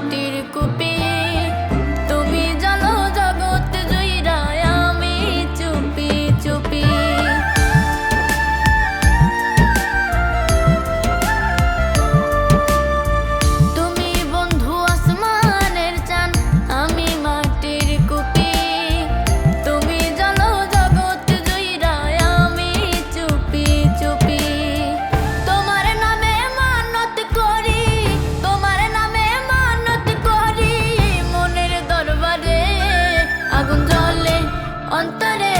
মাটির কুপি তুমি জানো জগৎ জুইরা আমি চুপি চুপি তুমি বন্ধু আসমানের চান আমি মাটির কুপি তুমি জানো জগৎ জুইরা আমি চুপি চুপি তোমার নামে মানত করি মনের দরবারে আগুন জ্বলে অন্তরে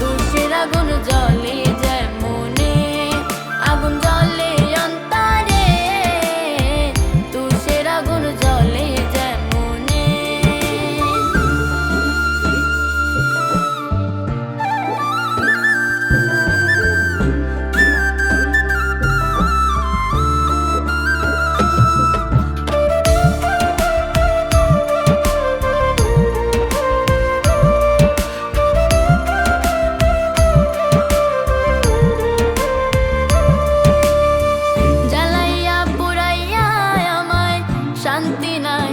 তুষের আগুন জ্বলে যায় মনে আগুন জ্বলে অন্তরে তুষের আগুন জ্বলে যায় মনে শান্তি নাই